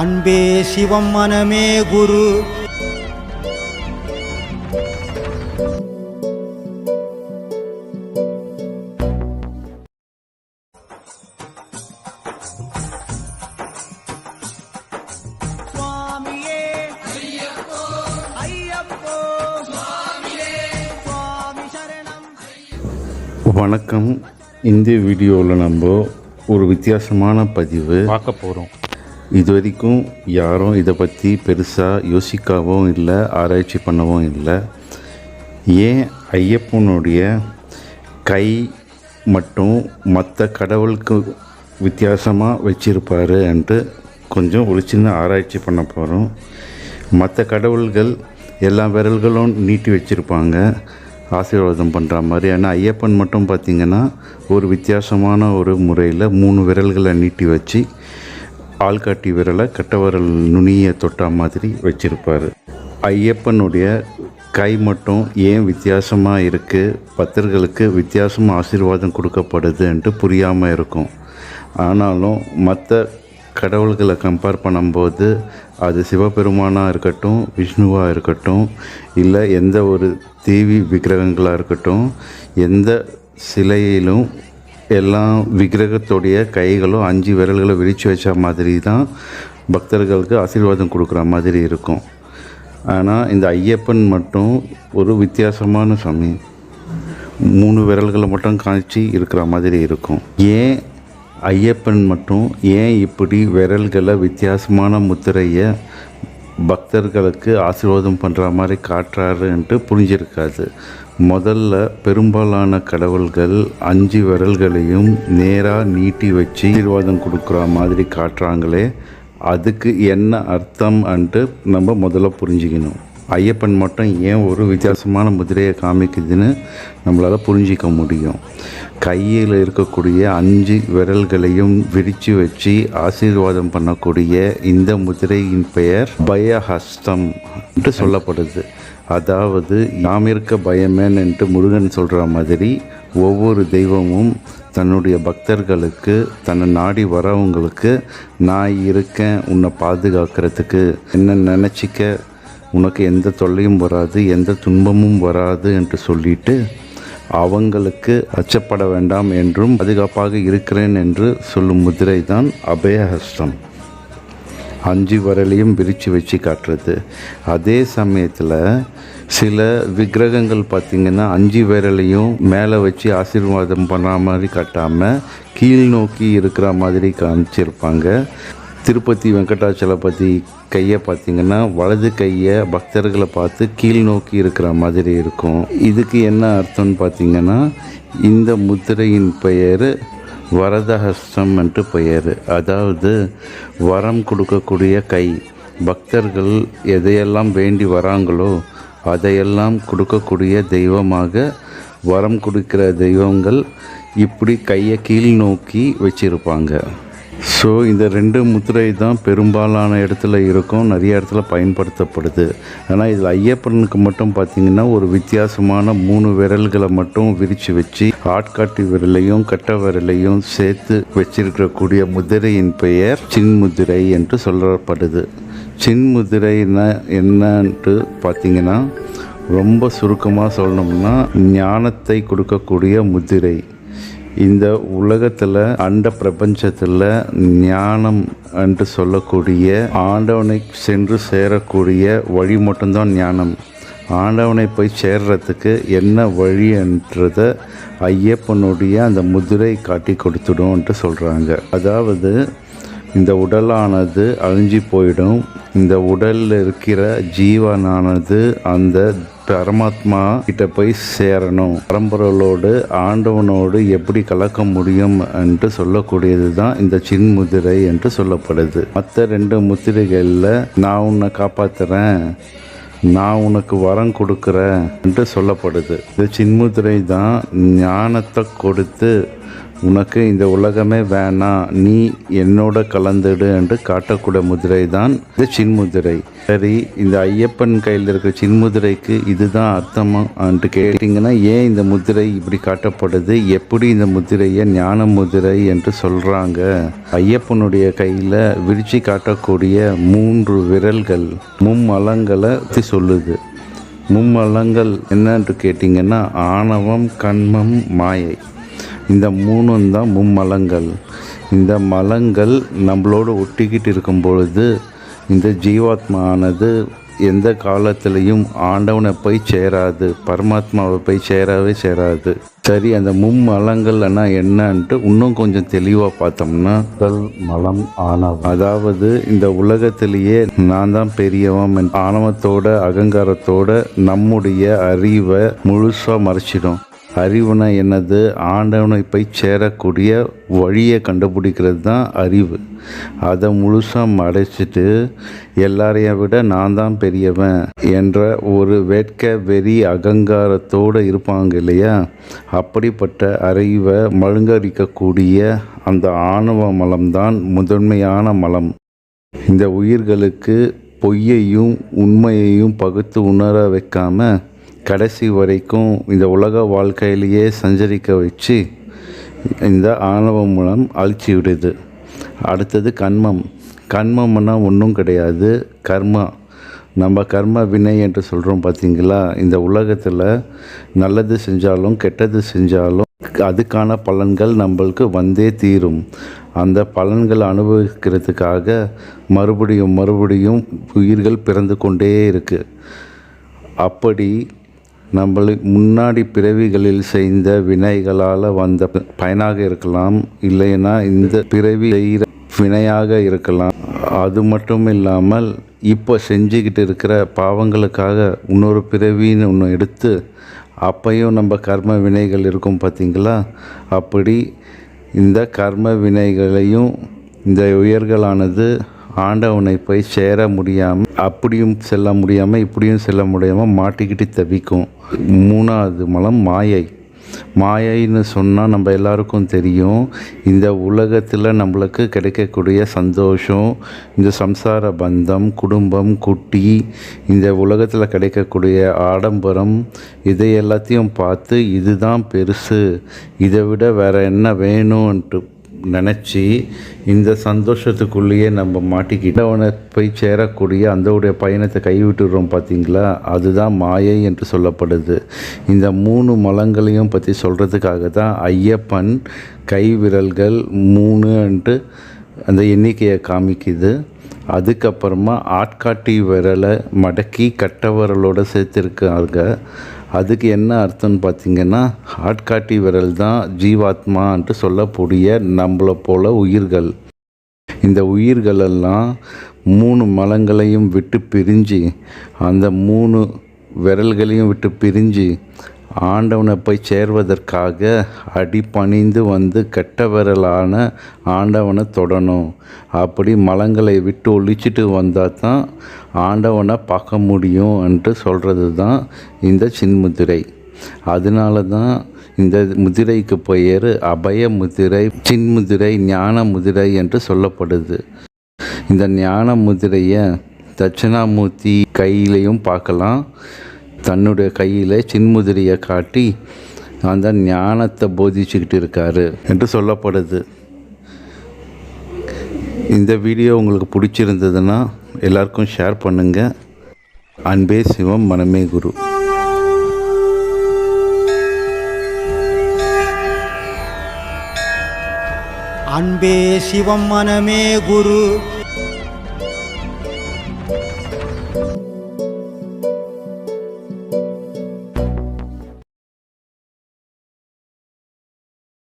அன்பே சிவம் மனமே குரு. வணக்கம். இந்த வீடியோவில் நம்ம ஒரு வித்தியாசமான பதிவு பார்க்க போகிறோம். இது வரைக்கும் யாரும் இதை பற்றி பெருசாக யோசிக்கவும் இல்லை, ஆராய்ச்சி பண்ணவும் இல்லை. ஏன் ஐயப்பனுடைய கை மட்டும் மற்ற கடவுளுக்கு வித்தியாசமாக வச்சிருப்பாருன்ட்டு கொஞ்சம் ஒரு சின்ன ஆராய்ச்சி பண்ண போகிறோம். மற்ற கடவுள்கள் எல்லா விரல்களும் நீட்டி வச்சுருப்பாங்க ஆசீர்வாதம் பண்ணுற மாதிரி. ஆனால் ஐயப்பன் மட்டும் பார்த்திங்கன்னா ஒரு வித்தியாசமான ஒரு முறையில் 3 விரல்களை நீட்டி வச்சு ஆள்காட்டி விரலை கட்ட விரல் நுனியை தொட்டா மாதிரி வச்சுருப்பார். ஐயப்பனுடைய கை மட்டும் ஏன் வித்தியாசமாக இருக்குது, பக்தர்களுக்கு வித்தியாசமாக ஆசீர்வாதம் கொடுக்கப்படுதுன்ட்டு புரியாமல் இருக்கும். ஆனாலும் மற்ற கடவுள்களை கம்பேர் பண்ணும்போது அது சிவபெருமானாக இருக்கட்டும், விஷ்ணுவாக இருக்கட்டும், இல்லை எந்த ஒரு தேவி விக்கிரகங்களாக இருக்கட்டும், எந்த சிலையிலும் எல்லா விக்கிரகத்துடைய கைகளும் 5 விரல்களை விரித்து வச்ச மாதிரி தான் பக்தர்களுக்கு ஆசீர்வாதம் கொடுக்குற மாதிரி இருக்கும். ஆனால் இந்த ஐயப்பன் மட்டும் ஒரு வித்தியாசமான சாமி, 3 விரல்களை மட்டும் காய்ச்சி இருக்கிற மாதிரி இருக்கும். ஏன் ஐயப்பன் மட்டும் ஏன் இப்படி விரல்களை வித்தியாசமான முத்திரையை பக்தர்களுக்கு ஆசீர்வாதம் பண்ணுற மாதிரி காட்டுறாருன்ட்டு புரிஞ்சிருக்காது. முதல்ல பெரும்பாலான கடவுள்கள் 5 விரல்களையும் நேராக நீட்டி வச்சு ஆசீர்வாதம் கொடுக்குற மாதிரி காட்டுறாங்களே, அதுக்கு என்ன அர்த்தம்ன்ட்டு நம்ம முதல்ல புரிஞ்சுக்கணும். ஐயப்பன் மட்டும் ஏன் ஒரு வித்தியாசமான முதிரையை காமிக்குதுன்னு நம்மளால் புரிஞ்சிக்க முடியும். கையில் இருக்கக்கூடிய 5 விரல்களையும் விரித்து வச்சு ஆசீர்வாதம் பண்ணக்கூடிய இந்த முதிரையின் பெயர் பயஹஸ்தம் என்று சொல்லப்படுது. அதாவது நாம் இருக்க பயமேன் என்று முருகன் சொல்கிற மாதிரி ஒவ்வொரு தெய்வமும் தன்னுடைய பக்தர்களுக்கு, தன்னை நாடி வரவங்களுக்கு நான் இருக்கேன் உன்னை பாதுகாக்கிறதுக்கு, என்ன நினச்சிக்க, உனக்கு எந்த தொல்லையும் வராது, எந்த துன்பமும் வராது என்று சொல்லிட்டு அவங்களுக்கு அச்சப்பட வேண்டாம் என்றும் பாதுகாப்பாக இருக்கிறேன் என்று சொல்லும் முதிரை தான் அபயஹஸ்தம். 5 விரலையும் விரித்து வச்சு காட்டுறது. அதே சமயத்தில் சில விக்கிரகங்கள் பார்த்திங்கன்னா 5 விரலையும் மேலே வச்சு ஆசீர்வாதம் பண்ணுற மாதிரி காட்டாமல் கீழ் நோக்கி இருக்கிற மாதிரி காமிச்சிருப்பாங்க. திருப்பதி வெங்கடாச்சலபதி கையை பார்த்திங்கன்னா வலது கையை பக்தர்களை பார்த்து கீழ் நோக்கி இருக்கிற மாதிரி இருக்கும். இதுக்கு என்ன அர்த்தம்னு பார்த்திங்கன்னா இந்த முத்திரையின் பெயர் வரதஹஸ்தம் என்று பெயர். அதாவது வரம் கொடுக்கக்கூடிய கை. பக்தர்கள் எதையெல்லாம் வேண்டி வராங்களோ அதையெல்லாம் கொடுக்கக்கூடிய தெய்வமாக வரம் கொடுக்கிற தெய்வங்கள் இப்படி கையை கீழ் நோக்கி வச்சுருப்பாங்க. ஸோ இந்த 2 முத்திரை தான் பெரும்பாலான இடத்துல இருக்கும், நிறைய இடத்துல பயன்படுத்தப்படுது. ஆனால் இதில் ஐயப்பனுக்கு மட்டும் பார்த்திங்கன்னா ஒரு வித்தியாசமான 3 விரல்களை மட்டும் விரித்து வச்சு ஆட்காட்டி விரலையும் கட்ட விரலையும் சேர்த்து வச்சிருக்கக்கூடிய முதிரையின் பெயர் சின்முதிரை என்று சொல்லப்படுது. சின்முதிரைன்னா என்னன்ட்டு பார்த்திங்கன்னா ரொம்ப சுருக்கமாக சொல்லணும்னா ஞானத்தை கொடுக்கக்கூடிய முதிரை. இந்த உலகத்தில் அண்ட பிரபஞ்சத்தில் ஞானம் என்று சொல்லக்கூடிய ஆண்டவனை சென்று சேரக்கூடிய வழி மட்டும்தான் ஞானம். ஆண்டவனை போய் சேர்றதுக்கு என்ன வழி என்றதை ஐயப்பனுடைய அந்த முதிரை காட்டி கொடுத்துடும்ன்ட்டு சொல்கிறாங்க. அதாவது இந்த உடலானது அழிஞ்சு போயிடும். இந்த உடலில் இருக்கிற ஜீவனானது அந்த பரமாத்மா கிட்ட போய் சேரணும். பரம்பொருளோடு ஆண்டவனோடு எப்படி கலக்க முடியும் என்று சொல்லக்கூடியது தான் இந்த சின்முதிரை என்று சொல்லப்படுது. மற்ற 2 முத்திரைகளில் நான் உன்னை காப்பாற்றுறேன், நான் உனக்கு வரம் கொடுக்குறேன் என்று சொல்லப்படுது. இந்த சின்முதிரை தான் ஞானத்தை கொடுத்து உனக்கு இந்த உலகமே வேணாம், நீ என்னோட கலந்துடு என்று காட்டக்கூடிய முதிரை தான் இந்த சின்முதிரை. சரி, இந்த ஐயப்பன் கையில் இருக்கிற சின்முதிரைக்கு இதுதான் அர்த்தமா என்று கேட்டிங்கன்னா, ஏன் இந்த முதிரை இப்படி காட்டப்படுது, எப்படி இந்த முதிரையை ஞான முதிரை என்று சொல்கிறாங்க? ஐயப்பனுடைய கையில் விரிச்சு காட்டக்கூடிய 3 விரல்கள் மும்மலங்களை சொல்லுது. மும்மலங்கள் என்னன்னு கேட்டிங்கன்னா, ஆணவம், கண்மம், மாயை. இந்த 3 தான் மும்மலங்கள். இந்த மலங்கள் நம்மளோடு ஒட்டிக்கிட்டு இருக்கும் பொழுது இந்த ஜீவாத்மானது எந்த காலத்திலையும் ஆண்டவனை போய் சேராது, பரமாத்மாவை போய் சேரவே சேராது. சரி, அந்த மும்மலங்கள்னா என்னன்ட்டு இன்னும் கொஞ்சம் தெளிவாக பார்த்தோம்னா, மலம் ஆணவம். அதாவது இந்த உலகத்திலேயே நான் தான் பெரியவன் ஆணவத்தோட அகங்காரத்தோட நம்முடைய அறிவை முழுசாக மறைச்சிடும். அறிவுனா என்னது? ஆண்டவனை போய் சேரக்கூடிய வழியை கண்டுபிடிக்கிறது தான் அறிவு. அதை முழுசாக மறைச்சிட்டு எல்லாரையும் விட நான் தான் பெரியவன் என்ற ஒரு வேட்கை வெறி அகங்காரத்தோடு இருப்பாங்க இல்லையா? அப்படிப்பட்ட அறிவை மழுங்கடிக்கக்கூடிய அந்த ஆணவ மலம்தான் முதன்மையான மலம். இந்த உயிர்களுக்கு பொய்யையும் உண்மையையும் பகுத்து உணர வைக்காம கடைசி வரைக்கும் இந்த உலக வாழ்க்கையிலேயே சஞ்சரிக்க வச்சு இந்த ஆணவ மூலம் அழிச்சி விடுது. அடுத்தது கண்மம். கண்மம்னா ஒன்றும் கிடையாது, கர்மா. நம்ம கர்ம வினை என்று சொல்கிறோம் பார்த்தீங்களா? இந்த உலகத்தில் நல்லது செஞ்சாலும் கெட்டது செஞ்சாலும் அதுக்கான பலன்கள் நம்மளுக்கு வந்தே தீரும். அந்த பலன்களை அனுபவிக்கிறதுக்காக மறுபடியும் உயிர்கள் பிறந்து கொண்டே இருக்குது. அப்படி நம்மளுக்கு முன்னாடி பிறவிகளில் செய்த வினைகளால் வந்த பயனாக இருக்கலாம், இல்லைன்னா இந்த பிறவி செய்கிற வினையாக இருக்கலாம். அது மட்டும் இல்லாமல் இப்போ செஞ்சுக்கிட்டு இருக்கிற பாவங்களுக்காக இன்னொரு பிறவின்னு ஒன்று எடுத்து அப்பையும் நம்ம கர்ம வினைகள் இருக்கும் பார்த்தீங்களா? அப்படி இந்த கர்ம வினைகளையும் இந்த உயிர்களானது ஆண்டவனை போய் சேர முடியாமல், அப்படியும் செல்ல முடியாமல் இப்படியும் செல்ல முடியாமல் மாட்டிக்கிட்டு தவிக்கும். 3வது மலம் மாயை. மாயைன்னு சொன்னால் நம்ம எல்லாருக்கும் தெரியும், இந்த உலகத்தில் நம்மளுக்கு கிடைக்கக்கூடிய சந்தோஷம், இந்த சம்சார பந்தம், குடும்பம், குட்டி, இந்த உலகத்தில் கிடைக்கக்கூடிய ஆடம்பரம், இதை எல்லாத்தையும் பார்த்து இதுதான் பெருசு, இதை விட வேறு என்ன வேணும்ன்ட்டு நினச்சி இந்த சந்தோஷத்துக்குள்ளேயே நம்ம மாட்டிக்கிட்டு அவனை போய் சேரக்கூடிய அந்தவுடைய பயணத்தை கைவிட்டுடுறோம் பார்த்தீங்களா? அதுதான் மாயை என்று சொல்லப்படுது. இந்த 3 மலங்களையும் பற்றி சொல்கிறதுக்காக தான் ஐயப்பன் கை விரல்கள் 3 அந்த எண்ணிக்கையை காமிக்குது. அதுக்கப்புறமா ஆட்காட்டி விரலை மடக்கி கட்ட விரலோடு சேர்த்துருக்காங்க. அதுக்கு என்ன அர்த்தம்னு பார்த்திங்கன்னா, ஆட்காட்டி விரல் தான் ஜீவாத்மான்ட்டு சொல்லக்கூடிய நம்மளை போல உயிர்கள். இந்த உயிர்களெல்லாம் 3 மலங்களையும் விட்டு பிரிஞ்சு, அந்த 3 விரல்களையும் விட்டு பிரிஞ்சு ஆண்டவனை போய் சேர்வதற்காக அடிபணிந்து வந்து கெட்ட விரலான ஆண்டவனை தொடணும். அப்படி மலங்களை விட்டு ஒழிச்சிட்டு வந்தால் தான் ஆண்டவனை பார்க்க முடியும் என்று சொல்கிறது தான் இந்த சின்முதிரை. அதனால தான் இந்த முதிரைக்கு பெயர் அபய முதிரை, சின்முதிரை, ஞான முதிரை என்று சொல்லப்படுது. இந்த ஞான முதிரையை தட்சிணாமூர்த்தி கையிலையும் பார்க்கலாம். தன்னுடைய கையில் சின்முதிரையை காட்டி அந்த ஞானத்தை போதிச்சுக்கிட்டு இருக்காரு என்று சொல்லப்படுது. இந்த வீடியோ உங்களுக்கு பிடிச்சிருந்ததுன்னா எல்லாருக்கும் ஷேர் பண்ணுங்கள். அன்பே சிவம், மனமே குரு. அன்பே சிவம், மனமே குரு.